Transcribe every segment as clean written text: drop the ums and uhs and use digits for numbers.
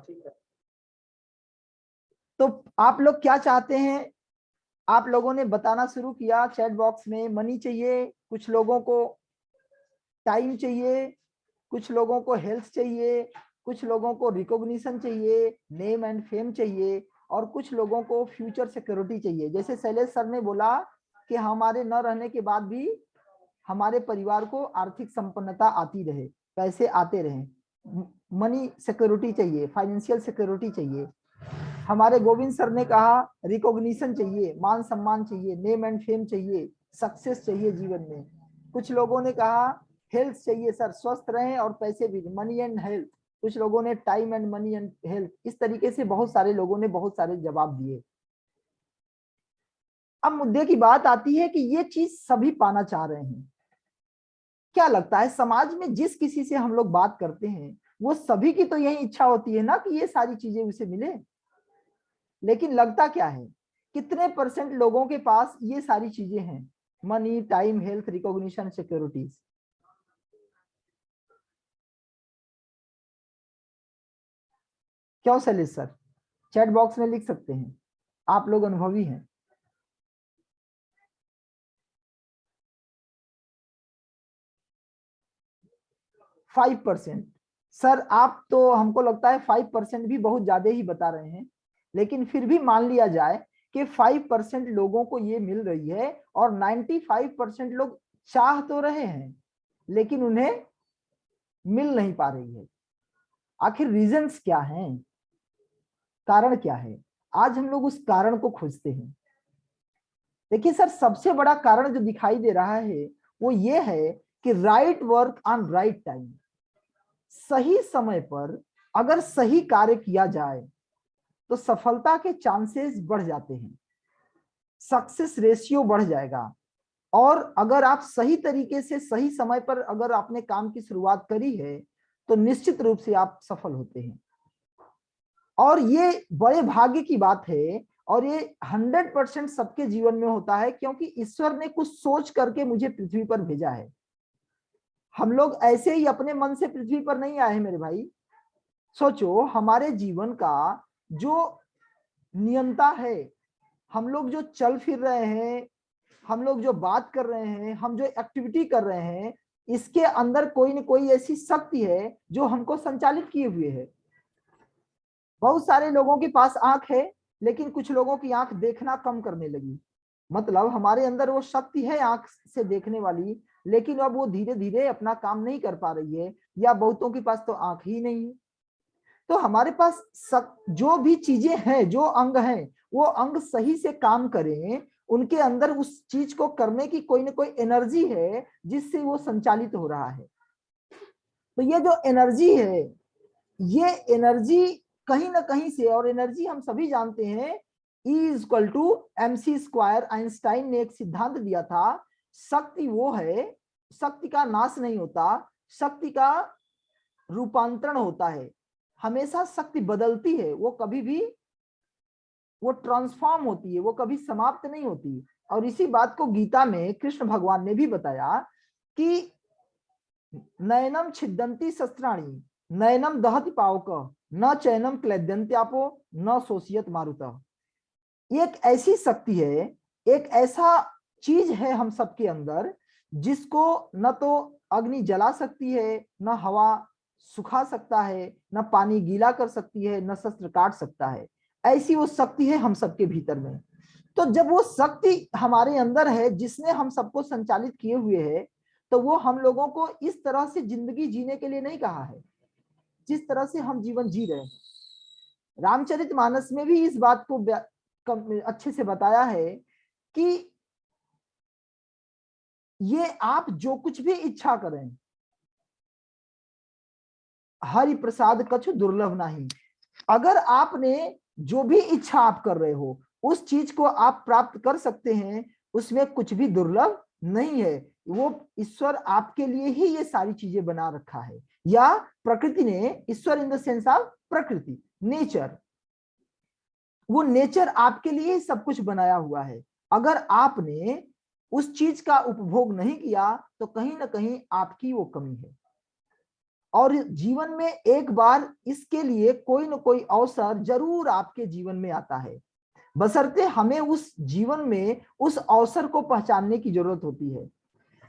ठीक है। तो आप लोग क्या चाहते हैं? आप लोगों ने बताना शुरू किया चैट बॉक्स में। मनी चाहिए, कुछ लोगों को टाइम चाहिए, कुछ लोगों को हेल्थ चाहिए, कुछ लोगों को रिकॉग्निशन चाहिए, नेम एंड फेम चाहिए, और कुछ लोगों को फ्यूचर सिक्योरिटी चाहिए। जैसे शैलेश सर ने बोला कि हमारे न रहने के बाद भी हमारे परिवार को आर्थिक संपन्नता आती रहे, पैसे आते रहे, मनी सिक्योरिटी चाहिए, फाइनेंशियल सिक्योरिटी चाहिए। हमारे गोविंद सर ने कहा रिकॉग्निशन चाहिए, मान सम्मान चाहिए, नेम एंड फेम चाहिए, सक्सेस चाहिए जीवन में। कुछ लोगों ने कहा हेल्थ चाहिए सर, स्वस्थ रहें और पैसे भी, मनी एंड हेल्थ। कुछ लोगों ने time and money and health. इस तरीके से बहुत सारे लोगों ने बहुत सारे जवाब दिए। अब मुद्दे की बात आती है कि ये चीज सभी पाना चाह रहे हैं। क्या लगता है समाज में जिस किसी से हम लोग बात करते हैं वो सभी की तो यही इच्छा होती है ना कि ये सारी चीजें उसे मिले। लेकिन लगता क्या है, कितने परसेंट लोगों के पास ये सारी चीजें हैं? Money, time, health, recognition, securities. क्यों शैलेश सर? चैट बॉक्स में लिख सकते हैं, आप लोग अनुभवी हैं। 5%। सर आप तो, हमको लगता है 5% भी बहुत ज्यादा ही बता रहे हैं। लेकिन फिर भी मान लिया जाए कि 5% लोगों को ये मिल रही है और 95% लोग चाह तो रहे हैं लेकिन उन्हें मिल नहीं पा रही है। आखिर रीजंस क्या हैं? कारण क्या है? आज हम लोग उस कारण को खोजते हैं। देखिए सर, सबसे बड़ा कारण जो दिखाई दे रहा है वो ये है कि right work on right time. सही समय पर अगर सही कार्य किया जाए तो सफलता के चांसेस बढ़ जाते हैं, सक्सेस रेशियो बढ़ जाएगा। और अगर आप सही तरीके से सही समय पर अगर आपने काम की शुरुआत करी है तो निश्चित रूप से आप सफल होते हैं। और ये बड़े भाग्य की बात है, और ये 100% सबके जीवन में होता है, क्योंकि ईश्वर ने कुछ सोच करके मुझे पृथ्वी पर भेजा है। हम लोग ऐसे ही अपने मन से पृथ्वी पर नहीं आए हैं मेरे भाई। सोचो, हमारे जीवन का जो नियंता है, हम लोग जो चल फिर रहे हैं, हम लोग जो बात कर रहे हैं, हम जो एक्टिविटी कर रहे हैं, इसके अंदर कोई न कोई ऐसी शक्ति है जो हमको संचालित किए हुए है। बहुत सारे लोगों के पास आंख है लेकिन कुछ लोगों की आंख देखना कम करने लगी। मतलब हमारे अंदर वो शक्ति है आंख से देखने वाली, लेकिन अब वो धीरे धीरे अपना काम नहीं कर पा रही है, या बहुतों के पास तो आंख ही नहीं है। तो हमारे पास जो भी चीजें हैं, जो अंग हैं, वो अंग सही से काम करें, उनके अंदर उस चीज को करने की कोई ना कोई एनर्जी है जिससे वो संचालित हो रहा है। तो ये जो एनर्जी है, ये एनर्जी कहीं ना कहीं से, और एनर्जी हम सभी जानते हैं E=mc²। आइंस्टाइन ने एक सिद्धांत दिया था, शक्ति वो है, शक्ति का नाश नहीं होता, शक्ति का रूपांतरण होता है। हमेशा शक्ति बदलती है, वो कभी भी वो ट्रांसफॉर्म होती है, वो कभी समाप्त नहीं होती। और इसी बात को गीता में कृष्ण भगवान ने भी बताया कि नयनम छिदंती शस्त्राणी, नयनम दहति पावक, न चैनम क्लेद्यंत्यापो, न शोषियत मारुतः। एक ऐसी शक्ति है, एक ऐसा चीज है हम सबके अंदर जिसको न तो अग्नि जला सकती है, न हवा सुखा सकता है, न पानी गीला कर सकती है, न शस्त्र काट सकता है। ऐसी वो शक्ति है हम सबके भीतर में। तो जब वो शक्ति हमारे अंदर है जिसने हम सबको संचालित किए हुए है, तो वो हम लोगों को इस तरह से जिंदगी जीने के लिए नहीं कहा है जिस तरह से हम जीवन जी रहे हैं। रामचरितमानस में भी इस बात को अच्छे से बताया है कि ये आप जो कुछ भी इच्छा करें, हरि प्रसाद कछु दुर्लभ नहीं। अगर आपने जो भी इच्छा आप कर रहे हो उस चीज को आप प्राप्त कर सकते हैं, उसमें कुछ भी दुर्लभ नहीं है। वो ईश्वर आपके लिए ही ये सारी चीजें बना रखा है, या प्रकृति ने, ईश्वर इन द सेंस ऑफ प्रकृति, नेचर, वो नेचर आपके लिए ही सब कुछ बनाया हुआ है। अगर आपने उस चीज का उपभोग नहीं किया तो कहीं ना कहीं आपकी वो कमी है। और जीवन में एक बार इसके लिए कोई न कोई अवसर जरूर आपके जीवन में आता है, बशर्ते हमें उस जीवन में उस अवसर को पहचानने की जरूरत होती है।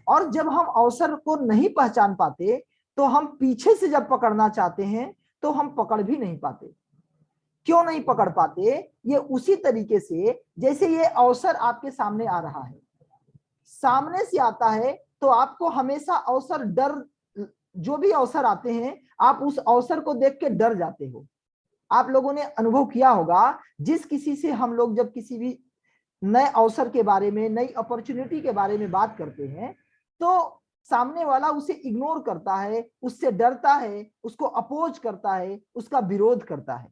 और जब हम अवसर को नहीं पहचान पाते तो हम पीछे से जब पकड़ना चाहते हैं तो हम पकड़ भी नहीं पाते। क्यों नहीं पकड़ पाते? ये उसी तरीके से जैसे ये अवसर आपके सामने आ रहा है, सामने से आता है तो आपको हमेशा अवसर डर, जो भी अवसर आते हैं आप उस अवसर को देख के डर जाते हो। आप लोगों ने अनुभव किया होगा, जिस किसी से हम लोग जब किसी भी नए अवसर के बारे में, नई अपॉर्चुनिटी के बारे में बात करते हैं तो सामने वाला उसे इग्नोर करता है, उससे डरता है, उसको अपोज करता है, उसका विरोध करता है।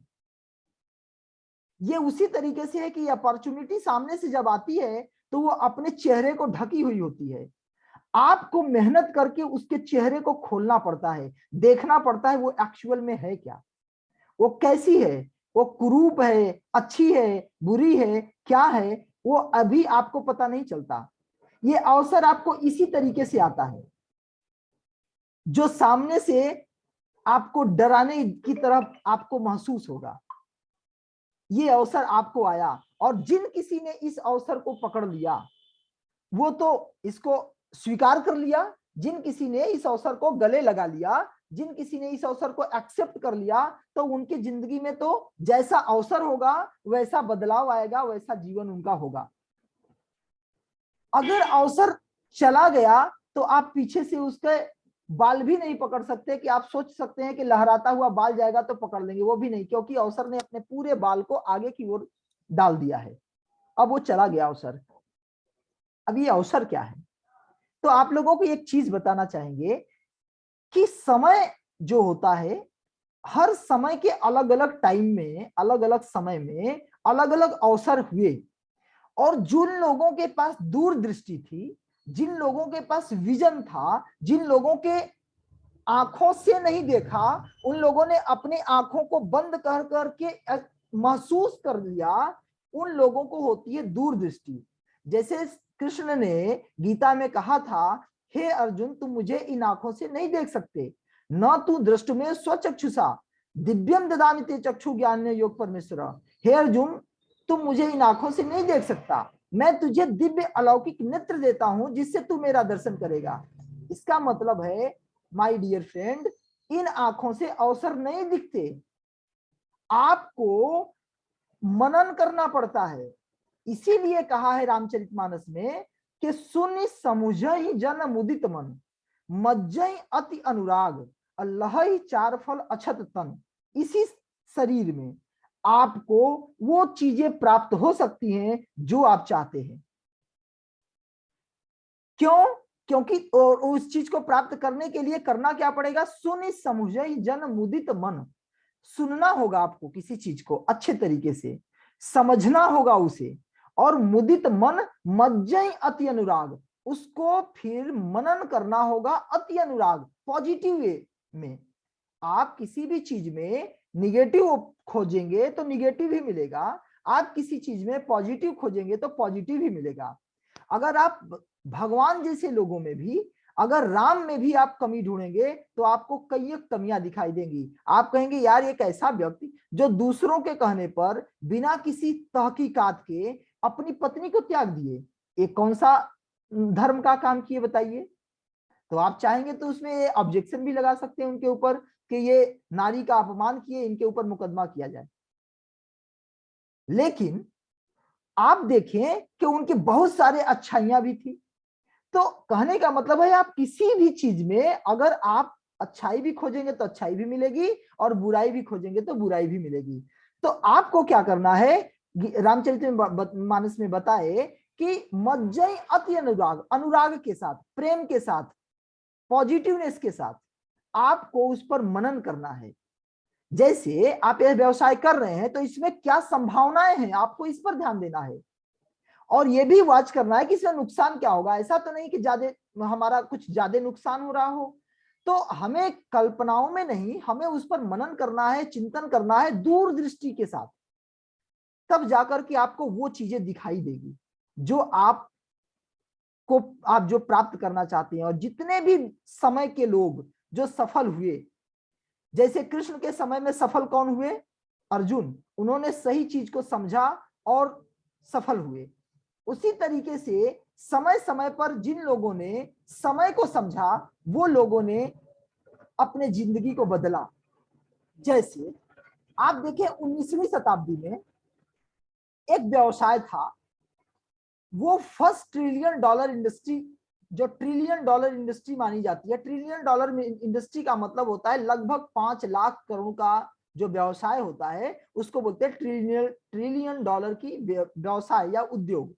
ये उसी तरीके से है कि अपॉर्चुनिटी सामने से जब आती है तो वो अपने चेहरे को ढकी हुई होती है। आपको मेहनत करके उसके चेहरे को खोलना पड़ता है, देखना पड़ता है वो एक्चुअल में है क्या, वो कैसी है, वो कुरूप है, अच्छी है, बुरी है, क्या है, वो अभी आपको पता नहीं चलता। ये अवसर आपको इसी तरीके से आता है, जो सामने से आपको डराने की तरफ आपको महसूस होगा। ये अवसर आपको आया और जिन किसी ने इस अवसर को पकड़ लिया वो तो इसको स्वीकार कर लिया, जिन किसी ने इस अवसर को गले लगा लिया, जिन किसी ने इस अवसर को एक्सेप्ट कर लिया, तो उनकी जिंदगी में तो जैसा अवसर होगा वैसा बदलाव आएगा, वैसा जीवन उनका होगा। अगर अवसर चला गया तो आप पीछे से उसके बाल भी नहीं पकड़ सकते कि आप सोच सकते हैं कि लहराता हुआ बाल जाएगा तो पकड़ लेंगे, वो भी नहीं, क्योंकि अवसर ने अपने पूरे बाल को आगे की ओर डाल दिया है। अब वो चला गया अवसर। अब ये अवसर क्या है? तो आप लोगों को एक चीज बताना चाहेंगे कि समय जो होता है, हर समय के अलग अलग टाइम में, अलग अलग समय में अलग अलग अवसर हुए, और जिन लोगों के पास दूरदृष्टि थी, जिन लोगों के पास विजन था, जिन लोगों के आंखों से नहीं देखा, उन लोगों ने अपने आंखों को बंद कर करके महसूस कर लिया, उन लोगों को होती है दूरदृष्टि। जैसे कृष्ण ने गीता में कहा था, हे अर्जुन तुम मुझे इन आंखों से नहीं देख सकते, न तू दृष्टुमे स्वचक्षुषा दिव्यम ददामि ते चक्षु ज्ञान योग परमेश्वर। हे अर्जुन तुम मुझे इन आंखों से नहीं देख सकता, मैं तुझे दिव्य अलौकिक नेत्र देता हूं जिससे तू मेरा दर्शन करेगा। इसका मतलब है माय डियर फ्रेंड, इन आंखों से अवसर नहीं दिखते, आपको मनन करना पड़ता है। इसीलिए कहा है रामचरितमानस में कि सुनि समुझहि जन मुदित मन, मज्जहि अति अनुराग, लहहि चार फल अछत तन। इसी शरीर में आपको वो चीजें प्राप्त हो सकती हैं जो आप चाहते हैं। क्यों? क्योंकि उस चीज को प्राप्त करने के लिए करना क्या पड़ेगा? सुनि समुझहि जन मुदित मन। सुनना होगा आपको किसी चीज को अच्छे तरीके से, समझना होगा उसे, और मुदित मन मज्जहि अति अनुराग, उसको फिर मनन करना होगा अति अनुराग, पॉजिटिव वे में। आप किसी भी चीज में निगेटिव खोजेंगे तो निगेटिव ही मिलेगा, आप किसी चीज में पॉजिटिव खोजेंगे तो पॉजिटिव ही मिलेगा। अगर आप भगवान जैसे लोगों में भी, अगर राम में भी आप कमी ढूंढेंगे तो आपको कई कमियां दिखाई देंगी। आप कहेंगे यार एक ऐसा व्यक्ति जो दूसरों के कहने पर बिना किसी तहकीकात के अपनी पत्नी को त्याग दिए, एक कौन सा धर्म का काम किए बताइए? तो आप चाहेंगे तो उसमें ऑब्जेक्शन भी लगा सकते हैं उनके ऊपर कि ये नारी का अपमान किए, इनके ऊपर मुकदमा किया जाए। लेकिन आप देखें कि उनके बहुत सारे अच्छाइयां भी थी। तो कहने का मतलब है आप किसी भी चीज में अगर आप अच्छाई भी खोजेंगे तो अच्छाई भी मिलेगी, और बुराई भी खोजेंगे तो बुराई भी मिलेगी। तो आपको क्या करना है? रामचरितमानस में बताए कि मज्जहि अति अनुराग, अनुराग के साथ, प्रेम के साथ, पॉजिटिवनेस के साथ आपको उस पर मनन करना है। जैसे आप यह व्यवसाय कर रहे हैं तो इसमें क्या संभावनाएं हैं, आपको इस पर ध्यान देना है, और ये भी वॉच करना है कि इसमें नुकसान क्या होगा। ऐसा तो नहीं कि ज्यादा हमारा कुछ ज्यादा नुकसान हो रहा हो, तो हमें कल्पनाओं में नहीं, हमें उस पर मनन करना है, चिंतन करना है दूरदृष्टि के साथ। तब जाकर के आपको वो चीजें दिखाई देगी जो आप जो प्राप्त करना चाहते हैं। और जितने भी समय के लोग जो सफल हुए, जैसे कृष्ण के समय में सफल कौन हुए? अर्जुन। उन्होंने सही चीज को समझा और सफल हुए। उसी तरीके से समय समय पर जिन लोगों ने समय को समझा वो लोगों ने अपने जिंदगी को बदला। जैसे आप देखें 19वीं शताब्दी में एक व्यवसाय था, वो फर्स्ट ट्रिलियन डॉलर इंडस्ट्री, जो ट्रिलियन डॉलर इंडस्ट्री मानी जाती है। ट्रिलियन डॉलर इंडस्ट्री का मतलब होता है लगभग 5 लाख करोड़ का जो व्यवसाय होता है उसको बोलते हैं ट्रिलियन डॉलर की व्यवसाय या उद्योग।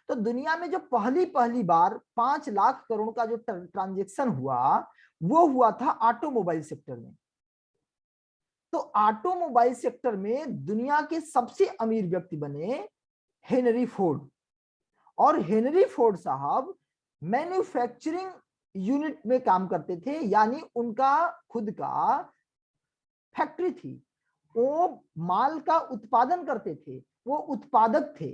तो दुनिया में जो पहली बार 5 लाख करोड़ का जो ट्रांजेक्शन हुआ वो हुआ था ऑटोमोबाइल सेक्टर में। तो ऑटोमोबाइल सेक्टर में दुनिया के सबसे अमीर व्यक्ति बने हेनरी फोर्ड। और हेनरी फोर्ड साहब मैन्युफैक्चरिंग यूनिट में काम करते थे, यानी उनका खुद का फैक्ट्री थी, वो माल का उत्पादन करते थे, वो उत्पादक थे।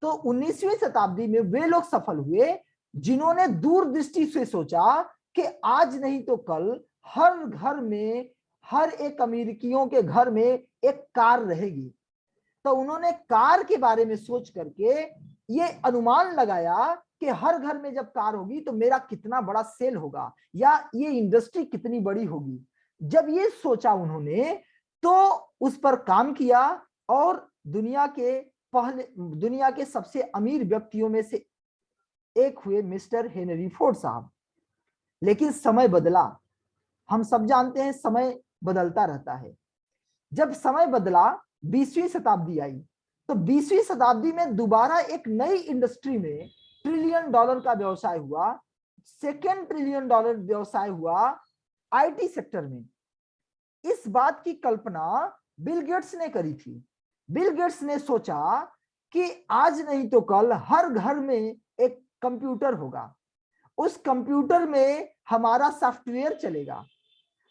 तो 19वीं शताब्दी में वे लोग सफल हुए जिन्होंने दूरदृष्टि से सोचा कि आज नहीं तो कल हर घर में, हर एक अमेरिकियों के घर में एक कार रहेगी। तो उन्होंने कार के बारे में सोच करके ये अनुमान लगाया कि हर घर में जब कार होगी तो मेरा कितना बड़ा सेल होगा या ये इंडस्ट्री कितनी बड़ी होगी। जब ये सोचा उन्होंने तो उस पर काम किया और दुनिया के सबसे अमीर व्यक्तियों में से एक हुए मिस्टर हेनरी फोर्ड साहब। लेकिन समय बदला, हम सब जानते हैं समय बदलता रहता है। जब समय बदला, 20वीं शताब्दी आई, तो 20वीं शताब्दी में दोबारा एक नई इंडस्ट्री में ट्रिलियन डॉलर का व्यवसाय हुआ। सेकेंड ट्रिलियन डॉलर व्यवसाय हुआ आईटी सेक्टर में। इस बात की कल्पना बिल गेट्स ने करी थी। बिल गेट्स ने सोचा कि आज नहीं तो कल हर घर में एक कंप्यूटर होगा, उस कंप्यूटर में हमारा सॉफ्टवेयर चलेगा।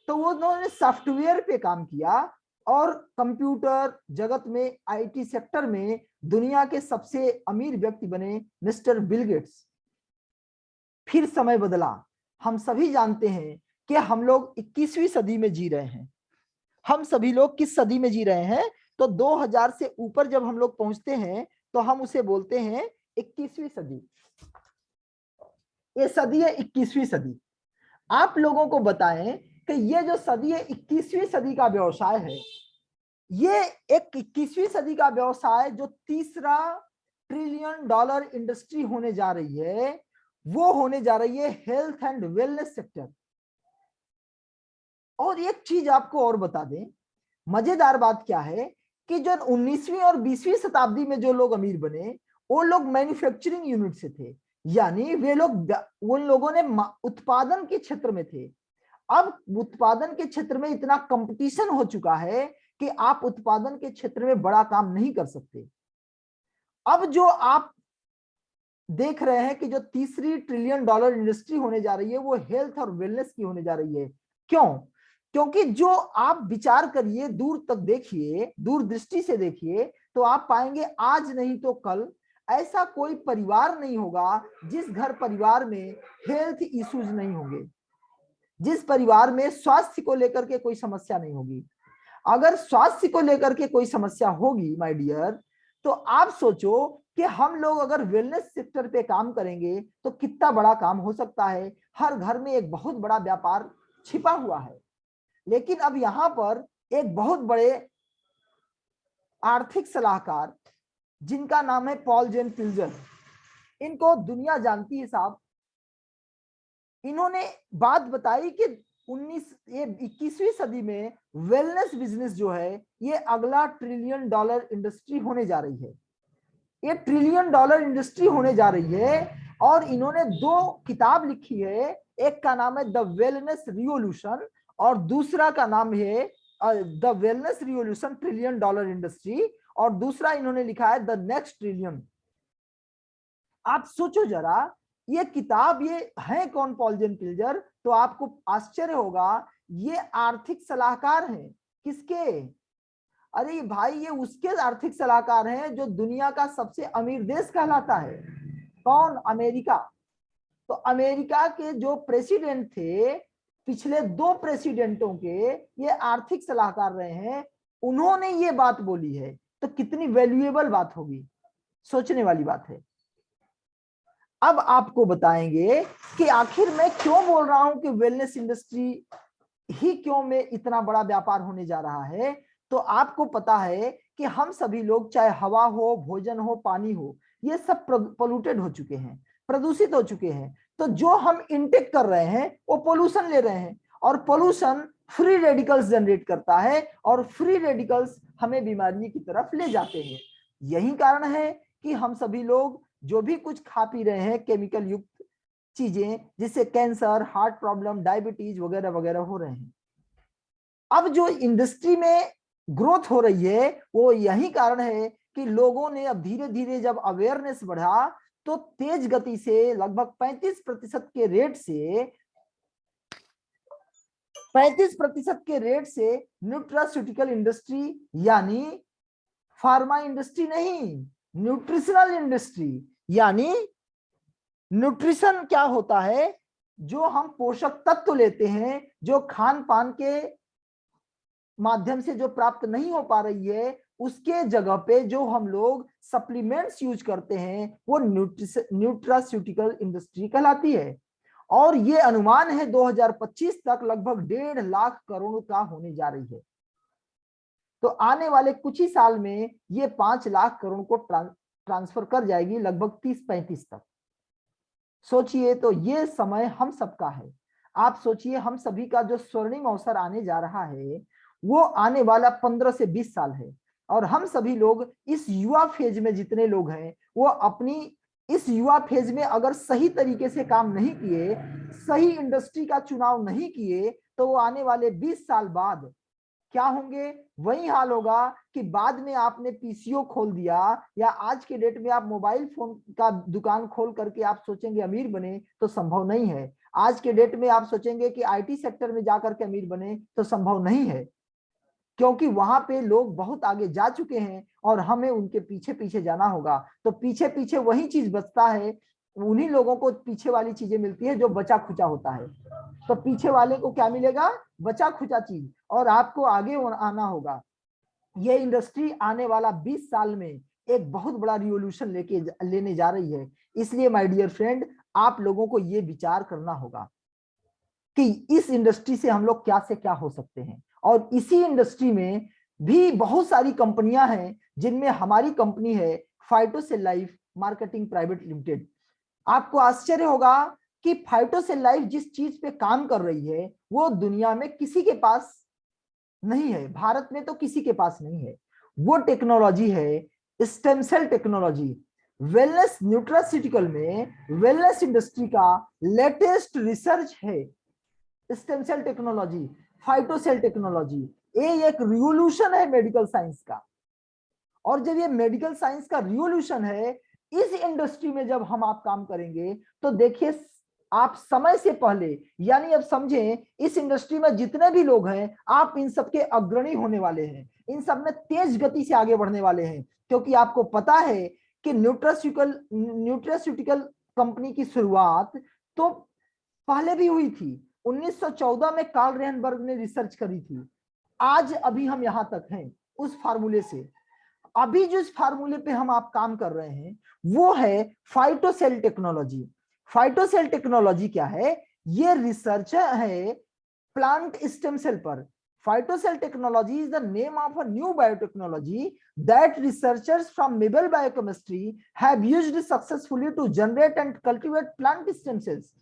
तो वो उन्होंने सॉफ्टवेयर पे काम किया और कंप्यूटर जगत में, आईटी सेक्टर में दुनिया के सबसे अमीर व्यक्ति बने मिस्टर बिल गेट्स। फिर समय बदला। हम सभी जानते हैं कि हम लोग 21वीं सदी में जी रहे हैं। हम सभी लोग किस सदी में जी रहे हैं? तो 2000 से ऊपर जब हम लोग पहुंचते हैं तो हम उसे बोलते हैं 21वीं सदी। ये सदी है 21वीं सदी। आप लोगों को बताएं कि ये जो सदी है 21वीं सदी का व्यवसाय है, ये एक 21वीं सदी का व्यवसाय जो तीसरा ट्रिलियन डॉलर इंडस्ट्री होने जा रही है, वो होने जा रही है हेल्थ एंड वेलनेस सेक्टर। और एक चीज आपको और बता दें, मजेदार बात क्या है कि जो 19वीं और 20वीं शताब्दी में जो लोग अमीर बने वो लोग मैन्युफैक्चरिंग यूनिट से थे, यानी वे लोग, उन लोगों ने उत्पादन के क्षेत्र में थे। अब उत्पादन के क्षेत्र में इतना कंपटीशन हो चुका है कि आप उत्पादन के क्षेत्र में बड़ा काम नहीं कर सकते। अब जो आप देख रहे हैं कि जो तीसरी ट्रिलियन डॉलर इंडस्ट्री होने जा रही है वो हेल्थ और वेलनेस की होने जा रही है। क्यों? क्योंकि जो आप विचार करिए, दूर तक देखिए, दूरदृष्टि से देखिए, तो आप पाएंगे आज नहीं तो कल ऐसा कोई परिवार नहीं होगा जिस घर परिवार में हेल्थ इश्यूज नहीं होंगे, जिस परिवार में स्वास्थ्य को लेकर के कोई समस्या नहीं होगी। अगर स्वास्थ्य को लेकर के कोई समस्या होगी माय डियर, तो आप सोचो कि हम लोग अगर वेलनेस सेक्टर पे काम करेंगे तो कितना बड़ा काम हो सकता है। हर घर में एक बहुत बड़ा व्यापार छिपा हुआ है। लेकिन अब यहां पर एक बहुत बड़े आर्थिक सलाहकार जिनका नाम है पॉल जेन पिल्जर, इनको दुनिया जानती है साहब। इन्होंने बात बताई कि 21वीं सदी में वेलनेस बिजनेस जो है ये अगला ट्रिलियन डॉलर इंडस्ट्री होने जा रही है। ये ट्रिलियन डॉलर इंडस्ट्री होने जा रही है। और इन्होंने 2 किताब लिखी है, एक का नाम है द वेलनेस रिवॉल्यूशन और दूसरा का नाम है the wellness revolution trillion dollar industry, और दूसरा इन्होंने लिखा है द नेक्स्ट ट्रिलियन। आप सोचो जरा, ये किताब, ये है कौन पॉल जेन पिल्जर? तो आपको आश्चर्य होगा, ये आर्थिक सलाहकार हैं। किसके? अरे भाई, ये उसके आर्थिक सलाहकार हैं जो दुनिया का सबसे अमीर देश कहलाता है। कौन? अमेरिका। तो अमेरिका के जो प्रेसिडेंट थे पिछले 2 प्रेसिडेंटों के ये आर्थिक सलाहकार रहे हैं, उन्होंने ये बात बोली है, तो कितनी वैल्यूएबल बात होगी, सोचने वाली बात है। अब आपको बताएंगे कि आखिर मैं क्यों बोल रहा हूं कि वेलनेस इंडस्ट्री ही क्यों में इतना बड़ा व्यापार होने जा रहा है। तो आपको पता है कि हम सभी लोग, चाहे हवा हो, भोजन हो, पानी हो, ये सब पोल्यूटेड हो चुके हैं, प्रदूषित हो चुके हैं। तो जो हम इनटेक कर रहे हैं वो पोल्यूशन ले रहे हैं, और पोल्यूशन फ्री रेडिकल्स जनरेट करता है, और फ्री रेडिकल्स हमें बीमारी की तरफ ले जाते हैं। यही कारण है कि हम सभी लोग जो भी कुछ खा पी रहे हैं केमिकल युक्त चीजें, जिससे कैंसर, हार्ट प्रॉब्लम, डायबिटीज वगैरह वगैरह हो रहे हैं। अब जो इंडस्ट्री में ग्रोथ हो रही है वो यही कारण है कि लोगों ने अब धीरे धीरे जब अवेयरनेस बढ़ा तो तेज गति से लगभग 35% के रेट से न्यूट्रास्यूटिकल इंडस्ट्री, यानी फार्मा इंडस्ट्री नहीं, न्यूट्रिशनल इंडस्ट्री, यानी न्यूट्रिशन क्या होता है, जो हम पोषक तत्व लेते हैं, जो खान पान के माध्यम से जो प्राप्त नहीं हो पा रही है, उसके जगह पे जो हम लोग सप्लीमेंट्स यूज करते हैं, वो न्यूट्रास्यूटिकल इंडस्ट्री कहलाती है। और ये अनुमान है 2025 तक लगभग 1.5 लाख करोड़ का होने जा रही है। तो आने वाले कुछ ही साल में ये 5 लाख करोड़ को ट्रांसफर कर जाएगी, लगभग 30-35 तक। सोचिए, तो ये समय हम सबका है। आप सोचिए, हम सभी का जो स्वर्णिम अवसर आने जा रहा है वो आने वाला 15 से 20 साल है, और हम सभी लोग इस युवा फेज में जितने लोग हैं वो अपनी इस युवा फेज में अगर सही तरीके से काम नहीं किए, सही इंडस्ट्री का चुनाव नहीं किए, तो वो आने वाले 20 साल बाद क्या होंगे, वही हाल होगा कि बाद में आपने पीसीओ खोल दिया, या आज के डेट में आप मोबाइल फोन का दुकान खोल करके आप सोचेंगे अमीर बने, तो संभव नहीं है। आज के डेट में आप सोचेंगे कि आईटी सेक्टर में जाकर के अमीर बने, तो संभव नहीं है, क्योंकि वहां पे लोग बहुत आगे जा चुके हैं और हमें उनके पीछे पीछे जाना होगा। तो पीछे पीछे वही चीज बचता है, उन्हीं लोगों को पीछे वाली चीजें मिलती है जो बचा खुचा होता है। तो पीछे वाले को क्या मिलेगा, बचा खुचा चीज, और आपको आगे आना होगा। ये इंडस्ट्री आने वाला 20 साल में एक बहुत बड़ा रिवॉल्यूशन लेने जा रही है। इसलिए माय डियर फ्रेंड, आप लोगों को ये विचार करना होगा कि इस इंडस्ट्री से हम लोग क्या से क्या हो सकते हैं। और इसी इंडस्ट्री में भी बहुत सारी कंपनियां हैं, जिनमें हमारी कंपनी है फाइटोसेल लाइफ मार्केटिंग प्राइवेट लिमिटेड। आपको आश्चर्य होगा कि फाइटोसेल लाइफ जिस चीज पे काम कर रही है वो दुनिया में किसी के पास नहीं है, भारत में तो किसी के पास नहीं है। वो टेक्नोलॉजी है stem cell technology. Wellness nutraceutical में वेलनेस इंडस्ट्री का लेटेस्ट रिसर्च है stem cell technology, phytocell technology. ये एक रिवॉल्यूशन है मेडिकल साइंस का। और जब ये मेडिकल साइंस का रिवॉल्यूशन है, इस इंडस्ट्री में जब हम आप काम करेंगे, तो देखिए आप समय से पहले, यानी अब समझें इस इंडस्ट्री में जितने भी लोग हैं, आप इन सबके अग्रणी होने वाले हैं, इन सब में तेज गति से आगे बढ़ने वाले हैं। क्योंकि आपको पता है कि न्यूट्रास्यूटिकल कंपनी की शुरुआत तो पहले भी हुई थी। 1914 में कार्ल रेहनबर्ग ने रिसर्च करी थी। आज अभी हम यहां तक हैं उस फार्मूले से। अभी जिस फार्मूले पे हम आप काम कर रहे हैं वो है फाइटोसेल टेक्नोलॉजी। फाइटोसेल टेक्नोलॉजी क्या है, ये रिसर्च है प्लांट स्टेम सेल पर। Phytocell technology is the name of a new biotechnology that researchers from Nobel Biochemistry have used successfully to generate and cultivate plant stem cells.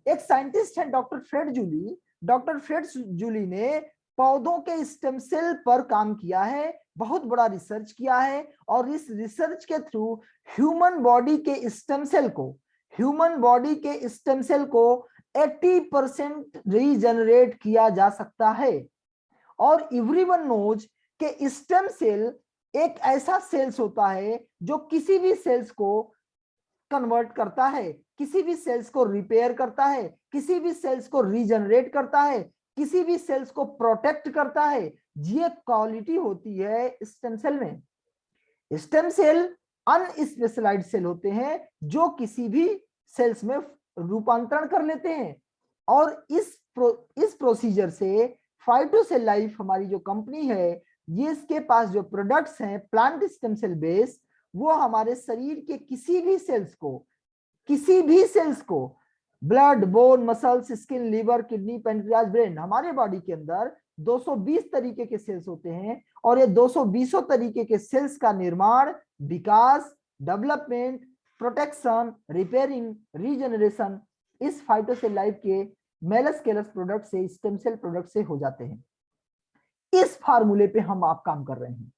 एक scientist है doctor Fred Julie. Doctor Fred Julie ने पौधों के stem cell पर काम किया है, बहुत बड़ा रिसर्च किया है, और इस रिसर्च के थ्रू ह्यूमन बॉडी के स्टेम सेल को 80% रीजनरेट किया जा सकता है। और एवरीवन नोज के स्टेम सेल एक ऐसा सेल्स होता है जो किसी भी सेल्स को कन्वर्ट करता है, किसी भी सेल्स को रिपेयर करता है, किसी भी सेल्स को रीजनरेट करता है, किसी भी सेल्स को प्रोटेक्ट करता है। ये क्वालिटी होती है स्टेम सेल में। स्टेम सेल अनस्पेशलाइज्ड सेल होते हैं जो किसी भी सेल्स में रूपांतरण कर लेते हैं। और इस इस प्रोसीजर से फाइटोसेल लाइफ हमारी जो कंपनी है, ये इसके पास जो प्रोडक्ट्स हैं प्लांट स्टेम सेल बेस, वो हमारे शरीर के किसी भी सेल्स को blood, bone, muscles, skin, liver, kidney, pancreas, brain, हमारे बॉडी के अंदर 220 तरीके के सेल्स होते हैं और ये 220 तरीके के सेल्स का निर्माण, विकास, डेवलपमेंट, प्रोटेक्शन, रिपेयरिंग, रीजनरेशन इस फाइटोसेल लाइफ के मेलस केलस प्रोडक्ट से, स्टेम सेल प्रोडक्ट से हो जाते हैं। इस फार्मूले पे हम आप काम कर रहे हैं।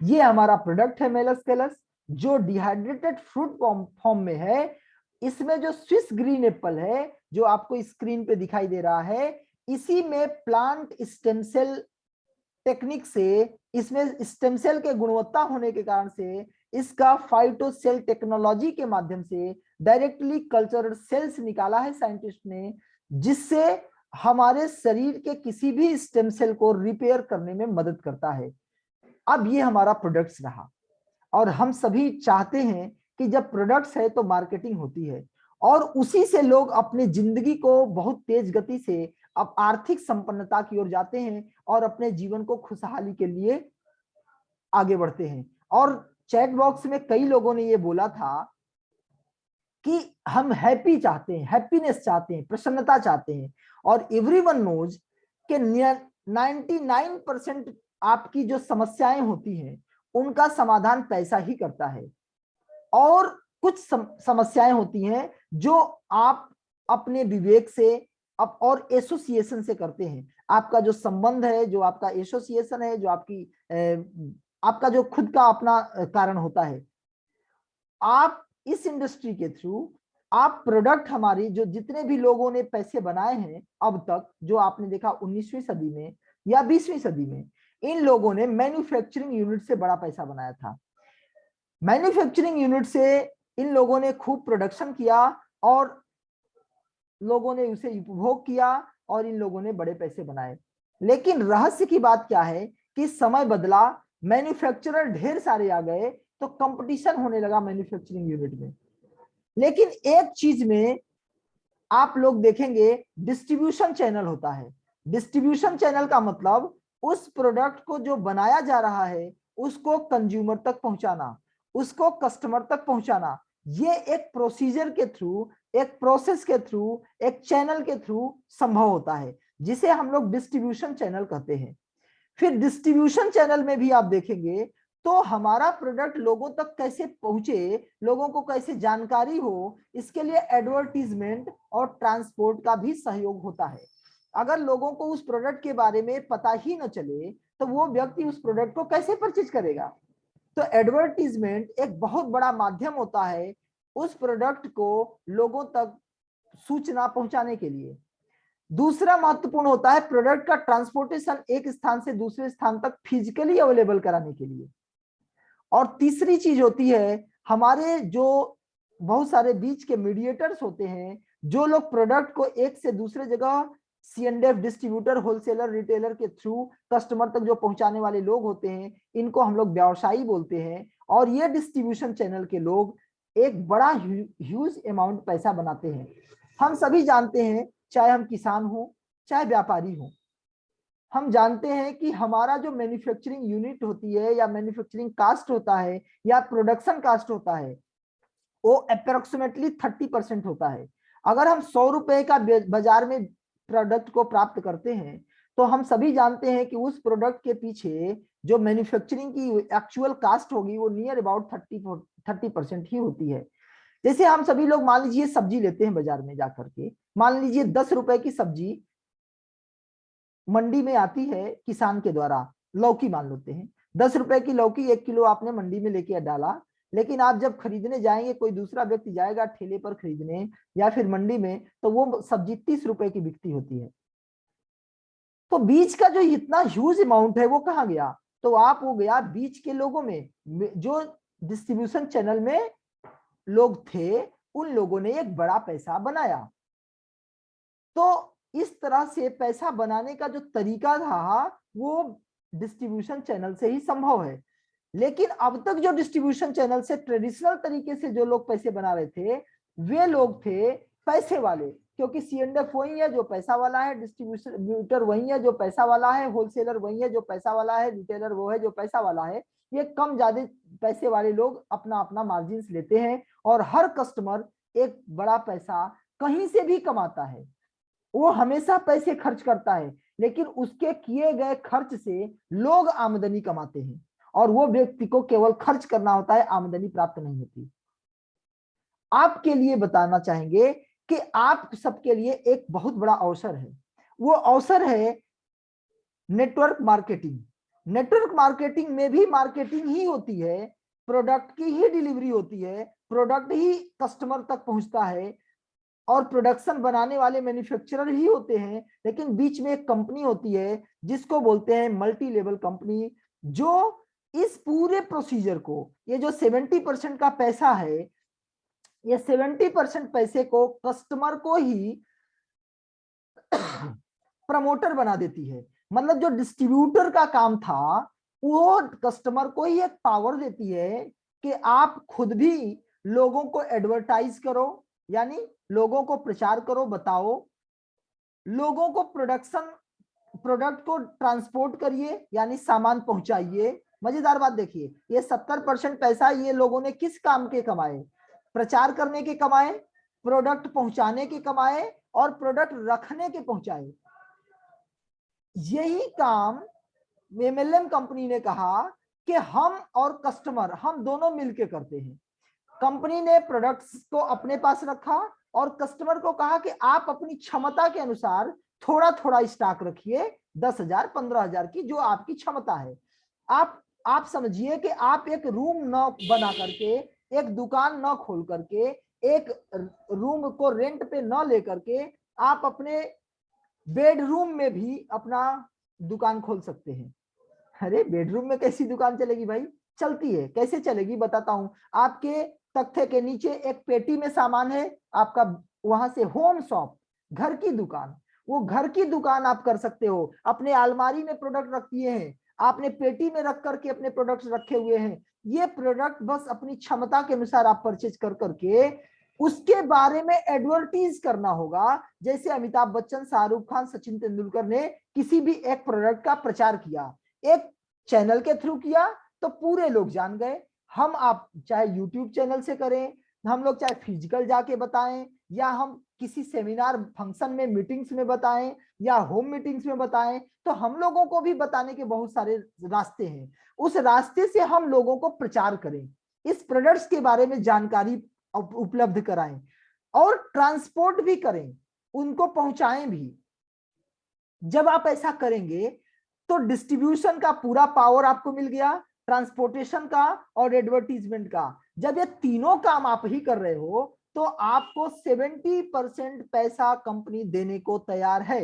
ये हमारा प्रोडक्ट है मेलस केलस, जो डिहाइड्रेटेड फ्रूट फॉर्म में है। इसमें जो स्विस ग्रीन एप्पल है जो आपको स्क्रीन पे दिखाई दे रहा है, इसी में प्लांट स्टेम सेल टेक्निक से, इसमें स्टेम सेल के गुणवत्ता होने के कारण से इसका फाइटोसेल टेक्नोलॉजी के माध्यम से डायरेक्टली कल्चरड सेल्स निकाला है साइंटिस्ट ने, जिससे हमारे शरीर के किसी भी स्टेम सेल को रिपेयर करने में मदद करता है। अब ये हमारा प्रोडक्ट्स रहा और हम सभी चाहते हैं कि जब प्रोडक्ट्स है तो मार्केटिंग होती है और उसी से लोग अपनी जिंदगी को बहुत तेज गति से अब आर्थिक संपन्नता की ओर जाते हैं और अपने जीवन को खुशहाली के लिए आगे बढ़ते हैं। और चैट बॉक्स में कई लोगों ने ये बोला था कि हम हैप्पी चाहते हैं, हैप्पीनेस चाहते हैं, प्रसन्नता चाहते हैं, और एवरीवन नोज कि 99% आपकी जो समस्याएं होती हैं उनका समाधान पैसा ही करता है, और कुछ समस्याएं होती हैं जो आप अपने विवेक से अब और एसोसिएशन से करते हैं। आपका जो संबंध है, जो आपका एसोसिएशन है, जो आपका जो खुद का अपना कारण होता है, आप इस इंडस्ट्री के थ्रू आप प्रोडक्ट हमारी जो जितने भी लोगों ने पैसे बनाए हैं अब तक, जो आपने देखा 19वीं सदी में या 20वीं सदी में, इन लोगों ने मैन्युफैक्चरिंग यूनिट से बड़ा पैसा बनाया था। मैन्युफैक्चरिंग यूनिट से इन लोगों ने खूब प्रोडक्शन किया और लोगों ने उसे उपभोग किया और इन लोगों ने बड़े पैसे बनाए। लेकिन रहस्य की बात क्या है कि समय बदला, मैन्युफैक्चरर ढेर सारे आ गए तो कंपटीशन होने लगा मैन्युफैक्चरिंग यूनिट में। लेकिन एक चीज में आप लोग देखेंगे, डिस्ट्रीब्यूशन चैनल होता है। डिस्ट्रीब्यूशन चैनल का मतलब उस प्रोडक्ट को जो बनाया जा रहा है उसको कंज्यूमर तक पहुंचाना, उसको कस्टमर तक पहुंचाना। ये एक प्रोसीजर के थ्रू, एक प्रोसेस के थ्रू, एक चैनल के थ्रू संभव होता है, जिसे हम लोग डिस्ट्रीब्यूशन चैनल कहते हैं। फिर डिस्ट्रीब्यूशन चैनल में भी आप देखेंगे तो हमारा प्रोडक्ट लोगों तक कैसे पहुंचे, लोगों को कैसे जानकारी हो, इसके लिए एडवर्टीजमेंट और ट्रांसपोर्ट का भी सहयोग होता है। अगर लोगों को उस प्रोडक्ट के बारे में पता ही न चले तो वो व्यक्ति उस प्रोडक्ट को कैसे परचेज करेगा। तो एडवर्टीजमेंट एक बहुत बड़ा माध्यम होता है उस प्रोडक्ट को लोगों तक सूचना पहुंचाने के लिए। दूसरा महत्वपूर्ण होता है प्रोडक्ट का ट्रांसपोर्टेशन, एक स्थान से दूसरे स्थान तक फिजिकली अवेलेबल कराने के लिए। और तीसरी चीज होती है हमारे जो बहुत सारे बीच के मीडिएटर्स होते हैं, जो लोग प्रोडक्ट को एक से दूसरे जगह C&F डिस्ट्रीब्यूटर, होलसेलर, रिटेलर के थ्रू कस्टमर तक जो पहुंचाने वाले लोग होते हैं, इनको हम लोग व्यवसायी बोलते हैं। और ये डिस्ट्रीब्यूशन चैनल के लोग एक बड़ा ह्यूज अमाउंट पैसा बनाते हैं। हम सभी जानते हैं, चाहे हम किसान हो चाहे व्यापारी हो, हम जानते हैं कि हमारा जो मैन्युफैक्चरिंग यूनिट होती है या मैन्युफैक्चरिंग कास्ट होता है या प्रोडक्शन कास्ट होता है, वो अप्रोक्सीमेटली 30% होता है। अगर हम 100 रुपए का बाजार में प्रोडक्ट को प्राप्त करते हैं तो हम सभी जानते हैं कि उस प्रोडक्ट के पीछे जो मैन्युफैक्चरिंग की एक्चुअल कास्ट होगी वो नियर अबाउट 30% ही होती है। जैसे हम सभी लोग मान लीजिए सब्जी लेते हैं बाजार में जाकर के, मान लीजिए 10 रुपए की सब्जी मंडी में आती है किसान के द्वारा, लौकी मान लेते हैं, 10 रुपए की लौकी 1 किलो आपने मंडी में लेके डाला, लेकिन आप जब खरीदने जाएंगे, कोई दूसरा व्यक्ति जाएगा ठेले पर खरीदने या फिर मंडी में, तो वो सब्जी 30 रुपए की बिकती होती है। तो बीच का जो इतना ह्यूज अमाउंट है वो कहाँ गया? तो आप हो गया बीच के लोगों में, जो डिस्ट्रीब्यूशन चैनल में लोग थे, उन लोगों ने एक बड़ा पैसा बनाया। तो इस तरह से पैसा बनाने का जो तरीका था वो डिस्ट्रीब्यूशन चैनल से ही संभव है। लेकिन अब तक जो डिस्ट्रीब्यूशन चैनल से ट्रेडिशनल तरीके से जो लोग पैसे बना रहे थे, वे लोग थे पैसे वाले, क्योंकि C&F वही है जो पैसा वाला है, डिस्ट्रीब्यूटर वही है जो पैसा वाला है, होलसेलर वही है जो पैसा वाला है, रिटेलर वो है जो पैसा वाला है। ये कम ज्यादा पैसे वाले लोग अपना अपना मार्जिन लेते हैं, और हर कस्टमर एक बड़ा पैसा कहीं से भी कमाता है, वो हमेशा पैसे खर्च करता है, लेकिन उसके किए गए खर्च से लोग आमदनी कमाते हैं, और वो व्यक्ति को केवल खर्च करना होता है, आमदनी प्राप्त नहीं होती। आपके लिए बताना चाहेंगे कि आप सबके लिए एक बहुत बड़ा अवसर है, वो अवसर है नेटवर्क मार्केटिंग। नेटवर्क मार्केटिंग में भी मार्केटिंग ही होती है, प्रोडक्ट की ही डिलीवरी होती है, प्रोडक्ट ही कस्टमर तक पहुंचता है, और प्रोडक्शन बनाने वाले मैन्युफैक्चरर ही होते हैं, लेकिन बीच में एक कंपनी होती है जिसको बोलते हैं मल्टी लेवल कंपनी, जो इस पूरे प्रोसीजर को, ये जो 70% का पैसा है, ये 70% पैसे को कस्टमर को ही प्रमोटर बना देती है। मतलब जो डिस्ट्रीब्यूटर का काम था वो कस्टमर को ही एक पावर देती है कि आप खुद भी लोगों को एडवर्टाइज करो, यानी लोगों को प्रचार करो, बताओ, लोगों को प्रोडक्ट को ट्रांसपोर्ट करिए, यानी सामान पहुंचाइए। मजेदार बात देखिए, ये 70% पैसा ये लोगों ने किस काम के कमाए? प्रचार करने के कमाए, प्रोडक्ट पहुंचाने के कमाए, और प्रोडक्ट रखने के पहुंचाए। यही काम MLM कंपनी ने कहा कि हम और कस्टमर हम दोनों मिलकर करते हैं। कंपनी ने प्रोडक्ट्स को अपने पास रखा और कस्टमर को कहा कि आप अपनी क्षमता के अनुसार थोड़ा थोड़ा स्टॉक रखिए, 10,000 15,000 की जो आपकी क्षमता है। आप समझिए कि आप एक रूम न बना करके, एक दुकान न खोल करके, एक रूम को रेंट पे न लेकर के आप अपने बेडरूम में भी अपना दुकान खोल सकते हैं। अरे बेडरूम में कैसी दुकान चलेगी भाई? चलती है, कैसे चलेगी बताता हूं। आपके तख्ते के नीचे एक पेटी में सामान है आपका, वहां से होम शॉप, घर की दुकान, वो घर की दुकान आप कर सकते हो। अपने अलमारी में प्रोडक्ट रख दिए हैं, आपने पेटी में रख करके अपने प्रोडक्ट्स रखे हुए हैं। ये प्रोडक्ट बस अपनी क्षमता के अनुसार आप परचेज कर करके उसके बारे में एडवर्टीज करना होगा। जैसे अमिताभ बच्चन, शाहरुख खान, सचिन तेंदुलकर ने किसी भी एक प्रोडक्ट का प्रचार किया, एक चैनल के थ्रू किया, तो पूरे लोग जान गए। हम आप चाहे यूट्यूब चैनल से करें, हम लोग चाहे फिजिकल जाके बताएं, या हम किसी सेमिनार फंक्शन में मीटिंग्स में बताएं, या होम मीटिंग्स में बताएं, तो हम लोगों को भी बताने के बहुत सारे रास्ते हैं। उस रास्ते से हम लोगों को प्रचार करें, इस प्रोडक्ट्स के बारे में जानकारी उपलब्ध कराएं, और ट्रांसपोर्ट भी करें, उनको पहुंचाएं भी। जब आप ऐसा करेंगे तो डिस्ट्रीब्यूशन का पूरा पावर आपको मिल गया, ट्रांसपोर्टेशन का और एडवर्टीजमेंट का। जब ये तीनों काम आप ही कर रहे हो तो आपको 70% पैसा कंपनी देने को तैयार है।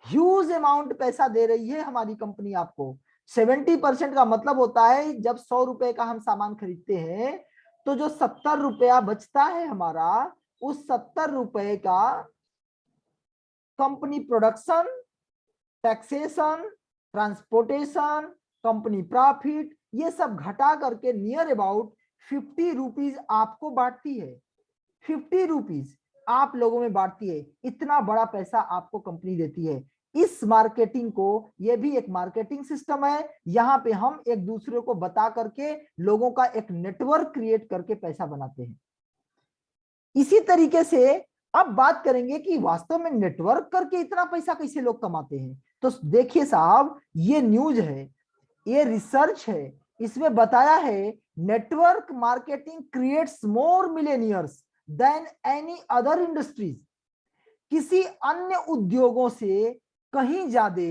ह्यूज अमाउंट पैसा दे रही है हमारी कंपनी आपको। 70% का मतलब होता है जब 100 रुपए का हम सामान खरीदते हैं तो जो 70 रुपया बचता है हमारा, उस 70 रुपए का company production, taxation, transportation, company profit, ये सब घटा करके नियर अबाउट 50 रुपीज आपको बांटती है। 50 रुपीज आप लोगों में बांटती है। इतना बड़ा पैसा आपको कंपनी देती है। इस मार्केटिंग को, ये भी एक मार्केटिंग सिस्टम है। यहाँ पे हम एक दूसरे को बता करके लोगों का एक नेटवर्क क्रिएट करके पैसा बनाते हैं। इसी तरीके से अब बात करेंगे कि वास्तव में नेटवर्क करके इतना पैसा कैसे लोग कमाते हैं। तो देखिए साहब, ये न्यूज है, ये रिसर्च है, इसमें बताया है network marketing creates more millionaires than any other industries. किसी अन्य उद्योगों से कहीं ज्यादा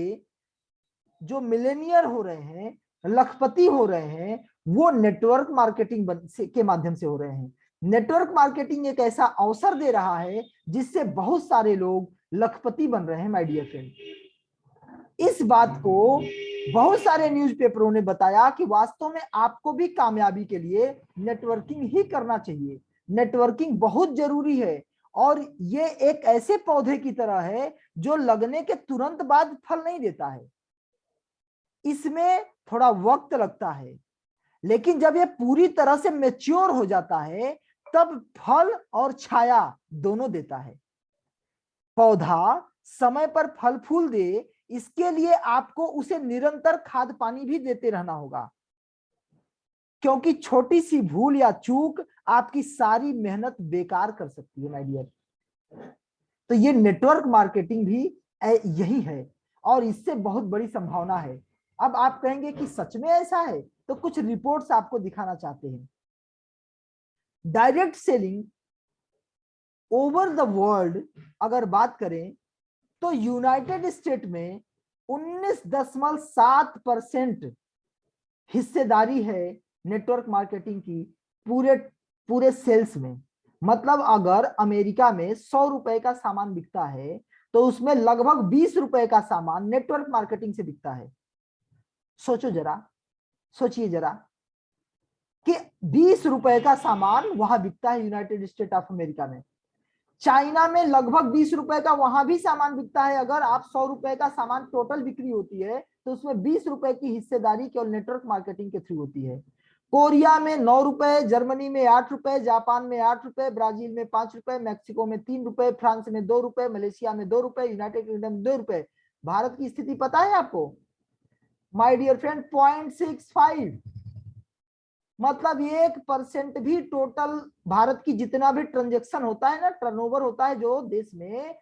जो मिलेनियर हो रहे हैं, लखपति हो रहे हैं, वो नेटवर्क मार्केटिंग के माध्यम से हो रहे हैं। नेटवर्क मार्केटिंग एक ऐसा अवसर दे रहा है जिससे बहुत सारे लोग लखपति बन रहे हैं। माय डियर फ्रेंड, इस बात को बहुत सारे न्यूज़पेपरों ने बताया कि वास्तव में आपको भी कामयाबी के लिए नेटवर्किंग ही करना चाहिए। नेटवर्किंग बहुत जरूरी है, और ये एक ऐसे पौधे की तरह है जो लगने के तुरंत बाद फल नहीं देता है। इसमें थोड़ा वक्त लगता है, लेकिन जब ये पूरी तरह से मैच्योर हो जाता है तब फल और छाया दोनों देता है। पौधा समय पर फल फूल दे, इसके लिए आपको उसे निरंतर खाद पानी भी देते रहना होगा, क्योंकि छोटी सी भूल या चूक आपकी सारी मेहनत बेकार कर सकती है माय डियर। तो ये नेटवर्क मार्केटिंग भी यही है, और इससे बहुत बड़ी संभावना है। अब आप कहेंगे कि सच में ऐसा है, तो कुछ रिपोर्ट्स आपको दिखाना चाहते हैं। Direct selling over the world अगर बात करें तो यूनाइटेड स्टेट में 19.7% हिस्सेदारी है नेटवर्क मार्केटिंग की पूरे पूरे सेल्स में। मतलब अगर अमेरिका में 100 रुपए का सामान बिकता है तो उसमें लगभग 20 रुपए का सामान नेटवर्क मार्केटिंग से बिकता है। सोचो जरा, सोचिए जरा कि 20 रुपए का सामान वहां बिकता है यूनाइटेड स्टेट ऑफ अमेरिका में। चाइना में लगभग 20 रुपए का वहां भी सामान बिकता है। अगर आप 100 रुपए का सामान टोटल बिक्री होती है तो उसमें 20 रुपए की हिस्सेदारी केवल नेटवर्क मार्केटिंग के थ्रू होती है। कोरिया में 9 रुपए, जर्मनी में 8 रुपए, जापान में 8 रुपए, ब्राजील में 5 रुपए, मैक्सिको में 3 रुपए, फ्रांस में 2 रुपए, मलेशिया में 2 रुपए, यूनाइटेड किंगडम में 2 रुपए। भारत की स्थिति पता है आपको माय डियर फ्रेंड? 0.65। मतलब 1% भी टोटल भारत की जितना भी ट्रांजेक्शन होता है ना, टर्नओवर होता है जो देश में,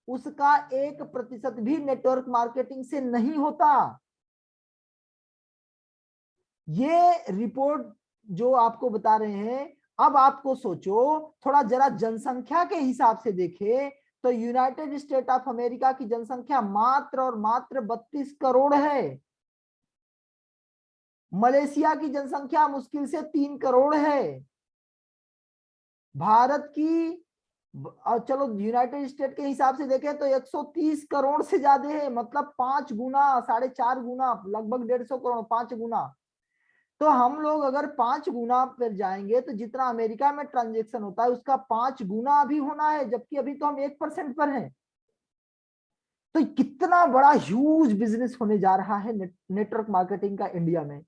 उसका 1% भी नेटवर्क मार्केटिंग से नहीं होता। ये रिपोर्ट जो आपको बता रहे हैं। अब आपको सोचो, थोड़ा जरा जनसंख्या के हिसाब से देखें तो यूनाइटेड स्टेट ऑफ अमेरिका की जनसंख्या मात्र और मात्र 32 करोड़ है। मलेशिया की जनसंख्या मुश्किल से 3 करोड़ है। भारत की, चलो यूनाइटेड स्टेट के हिसाब से देखें तो 130 करोड़ से ज्यादा है। मतलब 5 गुना, 4.5 गुना, लगभग 150 करोड़, 5 गुना। तो हम लोग अगर 5 गुना पर जाएंगे तो जितना अमेरिका में ट्रांजेक्शन होता है उसका 5 गुना अभी होना है, जबकि अभी तो हम 1% पर हैं। तो कितना बड़ा ह्यूज बिजनेस होने जा रहा है नेटवर्क मार्केटिंग का इंडिया में।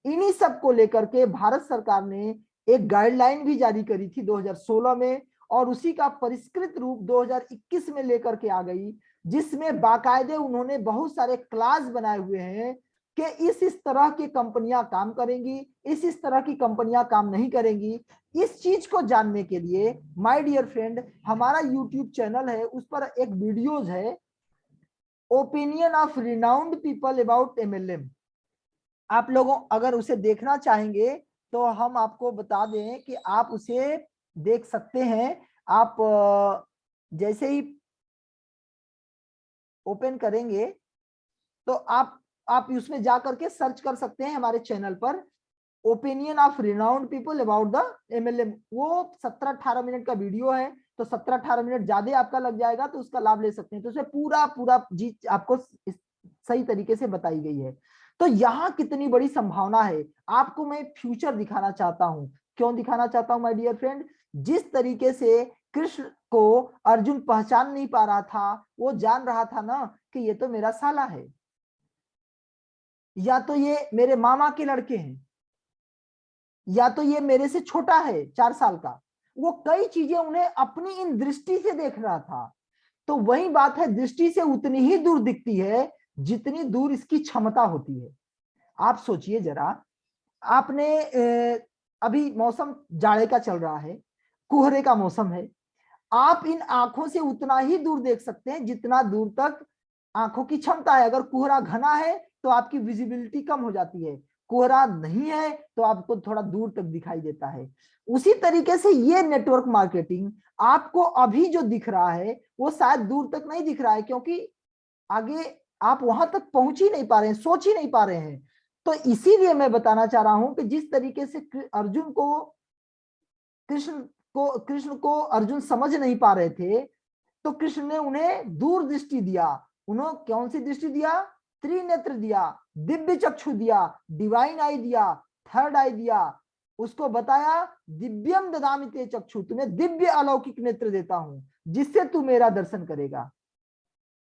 इन्हीं सब को लेकर के भारत सरकार ने एक गाइडलाइन भी जारी करी थी 2016 में, और उसी का परिष्कृत रूप 2021 में लेकर के आ गई, जिसमें बाकायदे उन्होंने बहुत सारे क्लास बनाए हुए हैं कि इस तरह की कंपनियां काम करेंगी, इस तरह की कंपनियां काम नहीं करेंगी। इस चीज को जानने के लिए माय डियर फ्रेंड, हमारा यूट्यूब चैनल है, उस पर एक वीडियोज है, opinion of renowned people about MLM. आप लोगों अगर उसे देखना चाहेंगे तो हम आपको बता दें कि आप उसे देख सकते हैं। आप जैसे ही ओपन करेंगे तो आप उसमें जा करके सर्च कर सकते हैं हमारे चैनल पर, opinion of renowned people about the MLM. वो 17-18 मिनट का वीडियो है, तो 17-18 मिनट ज्यादा आपका लग जाएगा, तो उसका लाभ ले सकते हैं। तो उसमें पूरा पूरा चीज आपको सही तरीके से बताई गई है। तो यहाँ कितनी बड़ी संभावना है, आपको मैं फ्यूचर दिखाना चाहता हूं। क्यों दिखाना चाहता हूं माय डियर फ्रेंड? जिस तरीके से कृष्ण को अर्जुन पहचान नहीं पा रहा था, वो जान रहा था ना कि ये तो मेरा साला है, या तो ये मेरे मामा के लड़के हैं, या तो ये मेरे से छोटा है 4 साल का। वो कई चीजें उन्हें अपनी इन दृष्टि से देख रहा था। तो वही बात है, दृष्टि से उतनी ही दूर दिखती है जितनी दूर इसकी क्षमता होती है। आप सोचिए जरा, आपने अभी मौसम जाड़े का चल रहा है, कोहरे का मौसम है, आप इन आंखों से उतना ही दूर देख सकते हैं जितना दूर तक आंखों की क्षमता है। अगर कोहरा घना है तो आपकी विजिबिलिटी कम हो जाती है, कोहरा नहीं है तो आपको थोड़ा दूर तक दिखाई देता है। उसी तरीके से ये नेटवर्क मार्केटिंग आपको अभी जो दिख रहा है वो शायद दूर तक नहीं दिख रहा है, क्योंकि आगे आप वहां तक पहुंच ही नहीं पा रहे हैं, सोच ही नहीं पा रहे हैं। तो इसीलिए मैं बताना चाह रहा हूं कि जिस तरीके से अर्जुन को कृष्ण को अर्जुन समझ नहीं पा रहे थे, तो कृष्ण ने उन्हें दूर दृष्टि दिया। उन्होंने कौन सी दृष्टि दिया? त्रिनेत्र दिया, दिव्य चक्षु दिया, डिवाइन आई दिया, थर्ड आई दिया। उसको बताया दिव्यम ददामि ते चक्षु, तुम्हें दिव्य अलौकिक नेत्र देता हूं जिससे तू मेरा दर्शन करेगा।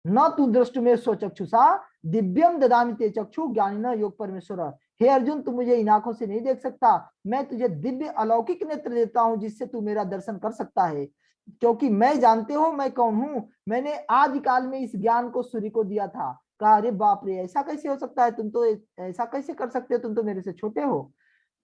न तू दृष्ट में स्वचक्षुषा दिव्यम ददामि ते चक्षु ज्ञानिना योग परमेश्वर। हे अर्जुन, तू मुझे इन आंखों से नहीं देख सकता, मैं तुझे दिव्य अलौकिक नेत्र देता हूं जिससे तू मेरा दर्शन कर सकता है। क्योंकि मैं, जानते हो मैं कौन हूं, मैंने आदि काल में इस ज्ञान को सूर्य को दिया था। कहा अरे बाप रे, ऐसा कैसे हो सकता है, तुम तो ऐसा कैसे कर सकते हो, तुम तो मेरे से छोटे हो।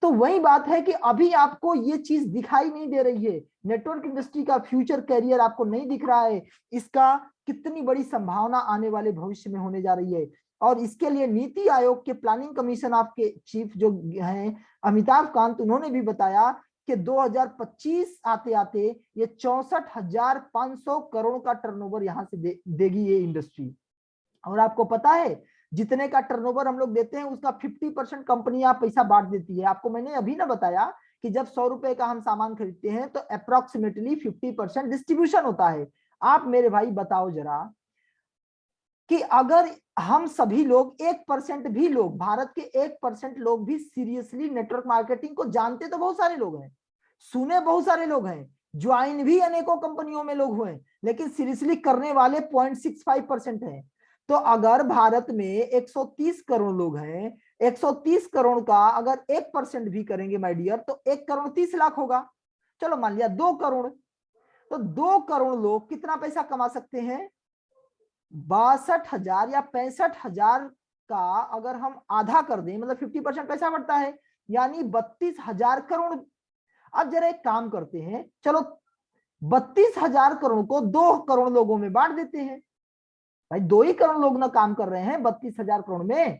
तो वही बात है कि अभी आपको ये चीज दिखाई नहीं दे रही है, नेटवर्क इंडस्ट्री का फ्यूचर कैरियर आपको नहीं दिख रहा है, इसका कितनी बड़ी संभावना आने वाले भविष्य में होने जा रही है। और इसके लिए नीति आयोग के प्लानिंग कमीशन आपके चीफ जो हैं अमिताभ कांत, उन्होंने भी बताया कि 2025 आते आते ये 64,500 करोड़ का टर्नओवर यहां से देगी ये इंडस्ट्री। और आपको पता है जितने का टर्नओवर हम लोग देते हैं उसका 50% कंपनियां पैसा बांट देती है। आपको मैंने अभी ना बताया कि जब 100 रुपए का हम सामान खरीदते हैं तो अप्रोक्सीमेटली 50% डिस्ट्रीब्यूशन होता है। आप मेरे भाई बताओ जरा कि अगर हम सभी लोग 1% भी लोग, भारत के 1% लोग भी सीरियसली नेटवर्क मार्केटिंग को जानते, तो बहुत सारे लोग हैं, सुने बहुत सारे लोग हैं, ज्वाइन भी अनेकों कंपनियों में लोग हुए, लेकिन सीरियसली करने वाले 0.65% हैं। तो अगर भारत में 130 करोड़ लोग हैं, 130 करोड़ का अगर 1% भी करेंगे माय डियर, तो 1 करोड़ 30 लाख होगा। चलो मान लिया 2 करोड़, तो 2 करोड़ लोग कितना पैसा कमा सकते हैं? 62,000 या 65,000 का अगर हम आधा कर दें, मतलब 50% पैसा बढ़ता है, यानी 32,000 करोड़। अब जरा एक काम करते हैं, चलो 32,000 करोड़ को 2 करोड़ लोगों में बांट देते हैं। भाई 2 ही करोड़ लोग ना काम कर रहे हैं 32,000 करोड़ में,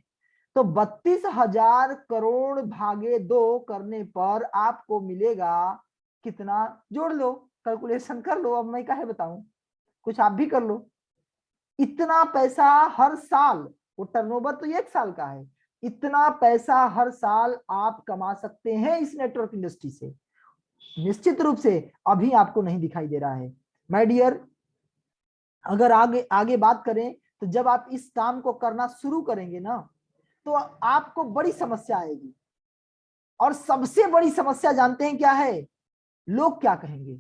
तो 32,000 करोड़ भागे 2 करने पर आपको मिलेगा कितना? जोड़ लो, कैलकुलेशन कर लो, अब मैं काहे बताऊं, कुछ आप भी कर लो। इतना पैसा हर साल, वो टर्नओवर तो 1 साल का है, इतना पैसा हर साल आप कमा सकते हैं इस नेटवर्क इंडस्ट्री से। निश्चित रूप से अभी आपको नहीं दिखाई दे रहा है माय डियर। अगर आगे आगे बात करें तो जब आप इस काम को करना शुरू करेंगे ना, तो आपको बड़ी समस्या आएगी। और सबसे बड़ी समस्या जानते हैं क्या है? लोग क्या कहेंगे।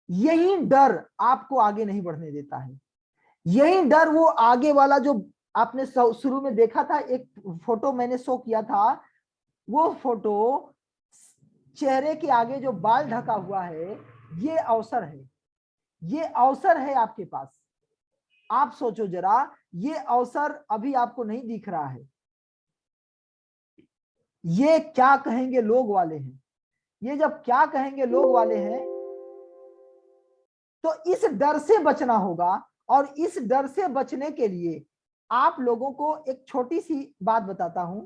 यही डर आपको आगे नहीं बढ़ने देता है। यही डर, वो आगे वाला जो आपने शुरू में देखा था, एक फोटो मैंने शो किया था, वो फोटो चेहरे के आगे जो बाल ढका हुआ है, ये अवसर है, ये अवसर है आपके पास। आप सोचो जरा, ये अवसर अभी आपको नहीं दिख रहा है। ये क्या कहेंगे लोग वाले हैं, ये जब क्या कहेंगे लोग वाले हैं, तो इस डर से बचना होगा। और इस डर से बचने के लिए आप लोगों को एक छोटी सी बात बताता हूं।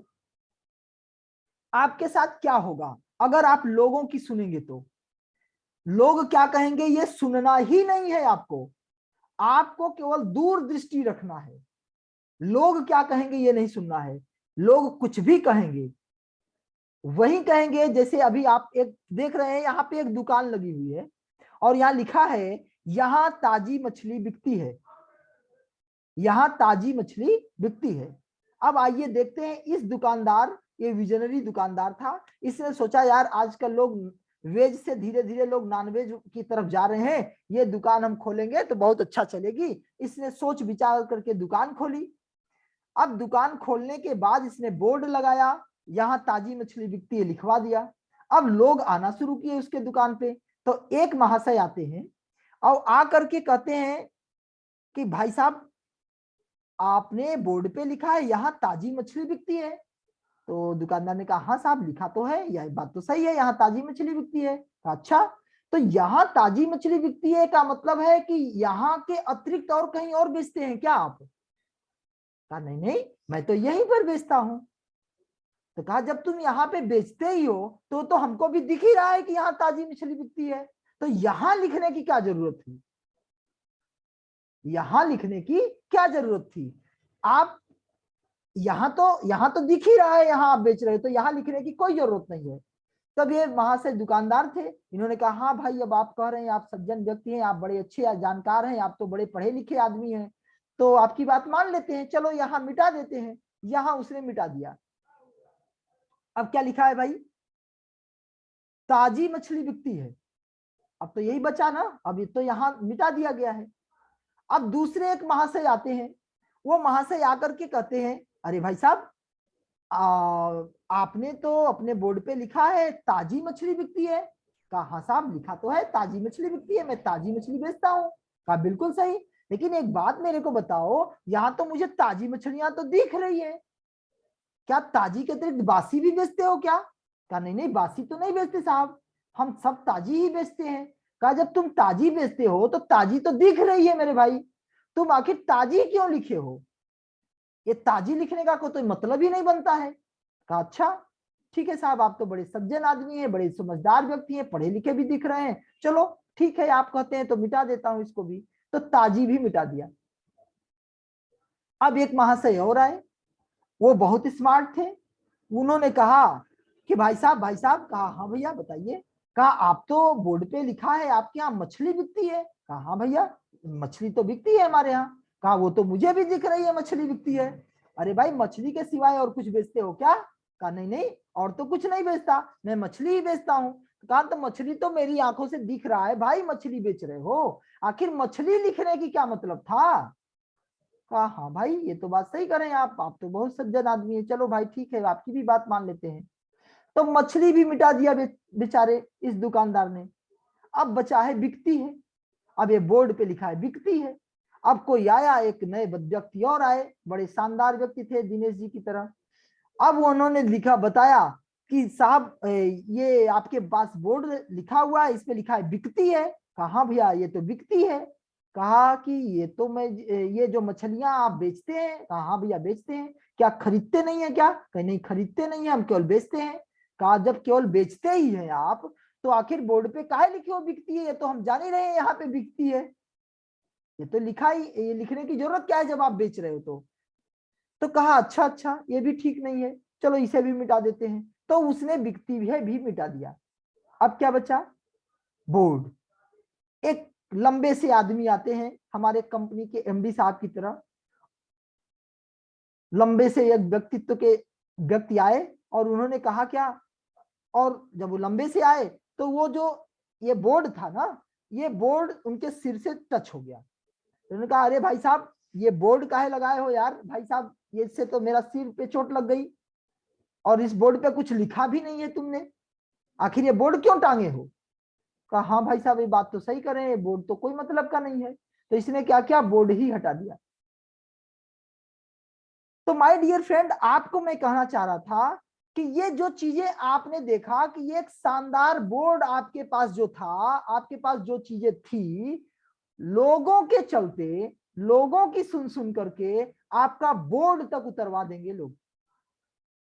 आपके साथ क्या होगा अगर आप लोगों की सुनेंगे तो? लोग क्या कहेंगे ये सुनना ही नहीं है आपको, आपको केवल दूरदृष्टि रखना है। लोग क्या कहेंगे ये नहीं सुनना है। लोग कुछ भी कहेंगे, वही कहेंगे। जैसे अभी आप एक देख रहे हैं, यहाँ पे एक दुकान लगी हुई है और यहाँ लिखा है यहाँ ताजी मछली बिकती है, यहाँ ताजी मछली बिकती है। अब आइए देखते हैं, इस दुकानदार, ये विजनरी दुकानदार था, इसने सोचा यार आजकल लोग वेज से धीरे धीरे लोग नॉनवेज की तरफ जा रहे हैं, ये दुकान हम खोलेंगे तो बहुत अच्छा चलेगी। इसने सोच विचार करके दुकान खोली। अब दुकान खोलने के बाद इसने बोर्ड लगाया, यहाँ ताजी मछली बिकती है लिखवा दिया। अब लोग आना शुरू किए उसके दुकान पे। तो एक महाशय आते हैं और आकर के कहते हैं कि भाई साहब, आपने बोर्ड पे लिखा है यहाँ ताजी मछली बिकती है। तो दुकानदार ने कहा हाँ साहब, लिखा तो है, यह बात तो सही है, यहाँ ताजी मछली बिकती है। अच्छा, तो यहाँ ताजी मछली बिकती है का मतलब है कि यहाँ के अतिरिक्त और कहीं और बेचते हैं क्या आप? कहा नहीं नहीं, मैं तो यहीं पर बेचता हूं। तो कहा जब तुम यहाँ पे बेचते ही हो तो हमको भी दिख ही रहा है कि यहाँ ताजी मछली बिकती है, तो यहाँ लिखने की क्या जरूरत थी? यहाँ लिखने की क्या जरूरत थी? आप यहाँ तो दिख ही रहा है, यहाँ आप बेच रहे हो, तो यहाँ लिखने की कोई जरूरत नहीं है। तब ये वहां से दुकानदार थे, इन्होंने कहा हाँ भाई, अब आप कह रहे हैं, आप सज्जन व्यक्ति हैं, आप बड़े अच्छे जानकार हैं, आप तो बड़े पढ़े लिखे आदमी हैं, तो आपकी बात मान लेते हैं, चलो यहाँ मिटा देते हैं। यहाँ उसने मिटा दिया। अब क्या लिखा है भाई? ताजी मछली बिकती है। अब तो यही बचा ना, अब ये तो यहाँ मिटा दिया गया है। अब दूसरे एक महाशय आते हैं, वो महाशय आकर के कहते हैं अरे भाई साहब, आपने तो अपने बोर्ड पे लिखा है ताजी मछली बिकती है। कहा हाँ साहब लिखा तो है ताजी मछली बिकती है, मैं ताजी मछली बेचता हूँ। कहा बिल्कुल सही, लेकिन एक बात मेरे को बताओ, यहाँ तो मुझे ताजी मछलियां तो दिख रही है, क्या ताजी के अतिरिक्त बासी भी बेचते हो क्या? कहा नहीं नहीं बासी तो नहीं बेचते साहब, हम सब ताजी ही बेचते हैं। कहा जब तुम ताजी बेचते हो तो ताजी तो दिख रही है मेरे भाई, तुम आखिर ताजी क्यों लिखे हो? ये ताजी लिखने का कोई मतलब ही नहीं बनता है। कहा अच्छा ठीक है साहब, आप तो बड़े सज्जन आदमी हैं, बड़े समझदार व्यक्ति हैं, पढ़े लिखे भी दिख रहे हैं, चलो ठीक है आप कहते हैं तो मिटा देता हूं इसको भी। तो ताजी भी मिटा दिया। अब एक महाशय और आए, वो बहुत स्मार्ट थे। उन्होंने कहा कि भाई साहब, कहा हाँ भैया बताइए। कहा आप तो बोर्ड पे लिखा है आपके यहाँ मछली बिकती है। कहा हाँ भैया मछली तो बिकती है हमारे यहाँ। कहा वो तो मुझे भी दिख रही है मछली बिकती है। अरे भाई मछली के सिवाय और कुछ बेचते हो क्या? कहा नहीं नहीं और तो कुछ नहीं बेचता, मैं मछली ही बेचता हूँ। कहा तो मछली तो मेरी आंखों से दिख रहा है भाई, मछली बेच रहे हो, आखिर मछली लिखने की क्या मतलब था? कहा हाँ भाई ये तो बात सही करें आप तो बहुत सज्जन आदमी है, चलो भाई ठीक है आपकी भी बात मान लेते हैं। तो मछली भी मिटा दिया बेचारे इस दुकानदार ने। अब बचा है बिकती है। अब ये बोर्ड पे लिखा है बिकती है। अब कोई आया, एक नए व्यक्ति और आए, बड़े शानदार व्यक्ति थे दिनेश जी की तरह। अब उन्होंने लिखा बताया कि साहब ये आपके पास बोर्ड लिखा हुआ है, इस पे लिखा है बिकती है। कहा हाँ भैया ये तो बिकती है। कहा कि ये तो मैं ये जो मछलियां आप बेचते हैं? कहा हाँ भैया बेचते हैं। क्या खरीदते नहीं है क्या? कहीं नहीं खरीदते नहीं है, हम केवल बेचते हैं। कहा जब केवल बेचते ही हैं आप तो आखिर बोर्ड पे काहे लिखे हो बिकती है? ये तो हम जान ही रहे हैं यहाँ पे बिकती है, ये तो लिखा ही, ये लिखने की जरूरत क्या है जब आप बेच रहे हो तो कहा अच्छा अच्छा ये भी ठीक नहीं है, चलो इसे भी मिटा देते हैं। तो उसने बिकती भी मिटा दिया। अब क्या बचा? बोर्ड। एक लंबे से आदमी आते हैं हमारे कंपनी के एमडी साहब की तरह, लंबे से एक व्यक्तित्व के व्यक्ति आए और उन्होंने कहा क्या, और जब वो लंबे से आए तो वो जो ये बोर्ड था ना, ये बोर्ड उनके सिर से टच हो गया। उन्होंने कहा अरे भाई साहब ये बोर्ड काहे लगाए हो यार, भाई साहब ये इससे तो मेरा सिर पे चोट लग गई, और इस बोर्ड पे कुछ लिखा भी नहीं है तुमने, आखिर ये बोर्ड क्यों टांगे हो? कहा हाँ भाई साहब ये बात तो सही कर रहे हैं, बोर्ड तो कोई मतलब का नहीं है। तो इसने क्या किया, बोर्ड ही हटा दिया। तो माय डियर फ्रेंड आपको मैं कहना चाह रहा था कि ये जो चीजें आपने देखा कि ये एक शानदार बोर्ड आपके पास जो था, आपके पास जो चीजें थी, लोगों के चलते, लोगों की सुन सुन करके आपका बोर्ड तक उतरवा देंगे लोग।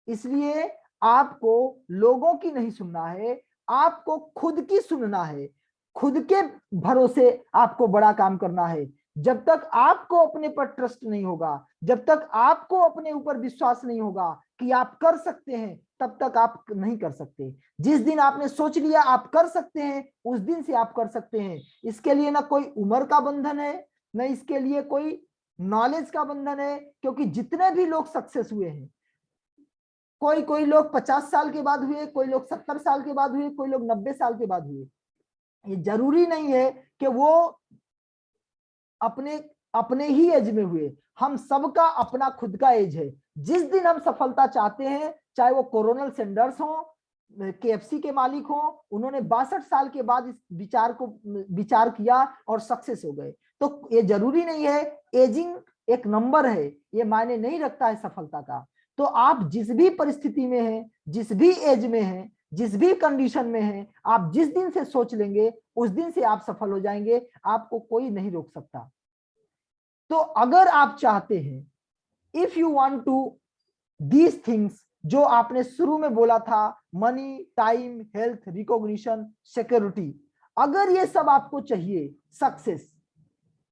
इसलिए आपको लोगों की नहीं सुनना है, आपको खुद की सुनना है, खुद के भरोसे आपको बड़ा काम करना है। जब तक आपको अपने पर ट्रस्ट नहीं होगा, जब तक आपको अपने ऊपर विश्वास नहीं होगा कि आप कर सकते हैं, तब तक आप नहीं कर सकते। जिस दिन आपने सोच लिया आप कर सकते हैं, उस दिन से आप कर सकते हैं। इसके लिए ना कोई उम्र का बंधन है, न इसके लिए कोई नॉलेज का बंधन है, क्योंकि जितने भी लोग सक्सेस हुए हैं, कोई लोग 50 साल के बाद हुए, कोई लोग 70 साल के बाद हुए, कोई लोग 90 साल के बाद हुए। ये जरूरी नहीं है कि वो अपने अपने ही एज में हुए, हम सबका अपना खुद का एज है। जिस दिन हम सफलता चाहते हैं, चाहे वो कोरोनल सैंडर्स हो, केएफसी के मालिक हो, उन्होंने 62 साल के बाद इस विचार किया और सक्सेस हो गए। तो ये जरूरी नहीं है, एजिंग एक नंबर है, ये मायने नहीं रखता है सफलता का। तो आप जिस भी परिस्थिति में हैं, जिस भी एज में हैं, जिस भी कंडीशन में हैं, आप जिस दिन से सोच लेंगे उस दिन से आप सफल हो जाएंगे, आपको कोई नहीं रोक सकता। तो अगर आप चाहते हैं, if you want to these things जो आपने शुरू में बोला था, money, time, health, recognition, security, अगर ये सब आपको चाहिए, सक्सेस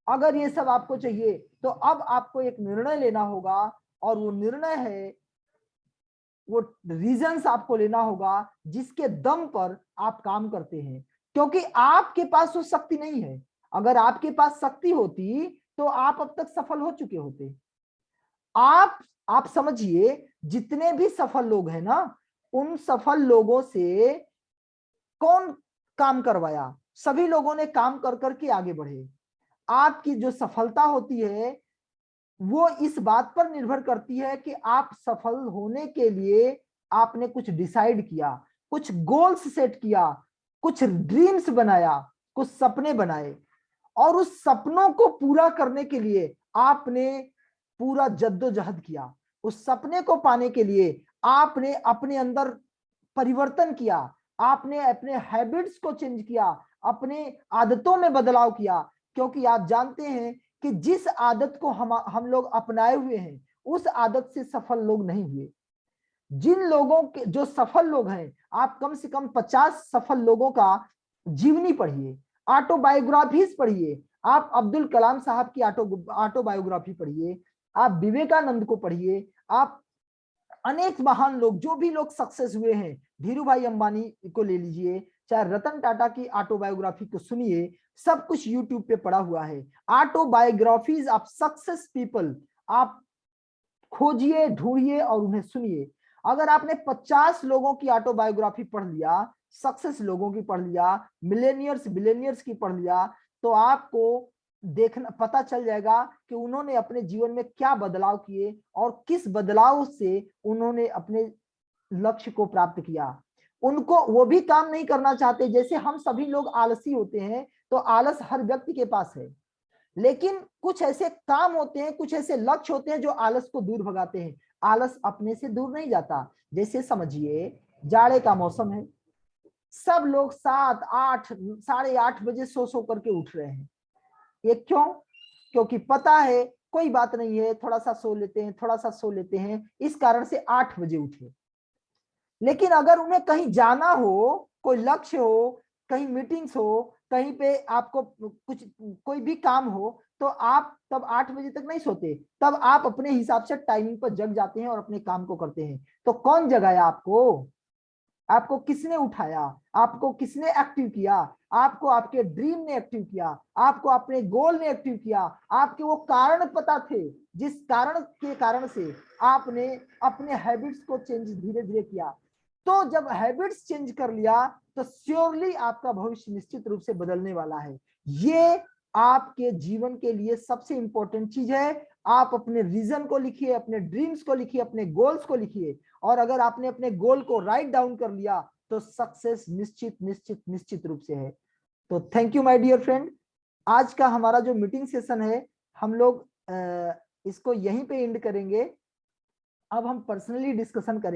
अगर ये सब आपको चाहिए, तो अब आपको एक निर्णय लेना होगा, और वो निर्णय है, वो रीजंस आपको लेना होगा जिसके दम पर आप काम करते हैं। क्योंकि आपके पास वो शक्ति नहीं है। अगर आपके पास शक्ति होती तो आप अब तक सफल हो चुके होते। आप समझिए, जितने भी सफल लोग हैं ना, उन सफल लोगों से कौन काम करवाया? सभी लोगों ने काम कर करके आगे बढ़े। आपकी जो सफलता होती है वो इस बात पर निर्भर करती है कि आप सफल होने के लिए आपने कुछ डिसाइड किया, कुछ गोल्स सेट किया, कुछ ड्रीम्स बनाया, कुछ सपने बनाए, और उस सपनों को पूरा करने के लिए आपने पूरा जद्दोजहद किया। उस सपने को पाने के लिए आपने अपने अंदर परिवर्तन किया, आपने अपने हैबिट्स को चेंज किया, अपने आदतों में बदलाव किया। क्योंकि आप जानते हैं कि जिस आदत को हम लोग अपनाए हुए हैं, उस आदत से सफल लोग नहीं हुए। जिन लोगों के जो सफल लोग हैं, आप कम से कम 50 सफल लोगों का जीवनी पढ़िए, ऑटोबायोग्राफीज पढ़िए। आप अब्दुल कलाम साहब की ऑटोबायोग्राफी पढ़िए, आप विवेकानंद को पढ़िए, आप अनेक महान लोग, जो भी लोग सक्सेस हुए हैं, धीरू भाई अंबानी को ले लीजिए, चाहे रतन टाटा की ऑटोबायोग्राफी को सुनिए, सब कुछ यूट्यूब पे पड़ा हुआ है। ऑटोबायोग्राफीज ऑफ सक्सेस पीपल आप खोजिए, ढूंढिए और उन्हें सुनिए। अगर आपने 50 लोगों की ऑटोबायोग्राफी पढ़ लिया, सक्सेस लोगों की पढ़ लिया, मिलेनियर्स बिलेनियर्स की पढ़ लिया, तो आपको देखना पता चल जाएगा कि उन्होंने अपने जीवन में क्या बदलाव किए और किस बदलाव से उन्होंने अपने लक्ष्य को प्राप्त किया। उनको वो भी काम नहीं करना चाहते, जैसे हम सभी लोग आलसी होते हैं, तो आलस हर व्यक्ति के पास है, लेकिन कुछ ऐसे काम होते हैं, कुछ ऐसे लक्ष्य होते हैं जो आलस को दूर भगाते हैं। आलस अपने से दूर नहीं जाता। जैसे समझिए जाड़े का मौसम है, सब लोग 7, 8, 8:30 बजे सो करके उठ रहे हैं। ये क्यों? क्योंकि पता है कोई बात नहीं है, थोड़ा सा सो लेते हैं, थोड़ा सा सो लेते हैं, इस कारण से 8 बजे उठे। लेकिन अगर उन्हें कहीं जाना हो, कोई लक्ष्य हो, कहीं मीटिंग्स हो, कहीं पे आपको कुछ कोई भी काम हो, तो आप तब 8 बजे तक नहीं सोते, तब आप अपने हिसाब से टाइमिंग पर जग जाते हैं और अपने काम को करते हैं। तो कौन जगाया आपको? आपको किसने उठाया? आपको किसने एक्टिव किया? आपको आपके ड्रीम ने एक्टिव किया, आपको अपने गोल ने एक्टिव किया। आपके वो कारण पता थे, जिस कारण के कारण से आपने अपने हैबिट्स को चेंज धीरे धीरे किया। तो जब हैबिट्स चेंज कर लिया, तो श्योरली आपका भविष्य निश्चित रूप से बदलने वाला है। ये आपके जीवन के लिए सबसे इंपॉर्टेंट चीज है। आप अपने विजन को लिखिए, अपने ड्रीम्स को लिखिए, अपने गोल्स को लिखिए, और अगर आपने अपने गोल को राइट डाउन कर लिया, तो सक्सेस निश्चित निश्चित निश्चित रूप से है। तो thank you my dear friend. आज का हमारा जो मीटिंग सेशन है, हम लोग इसको यहीं पे एंड करेंगे। अब हम पर्सनली डिस्कशन करेंगे।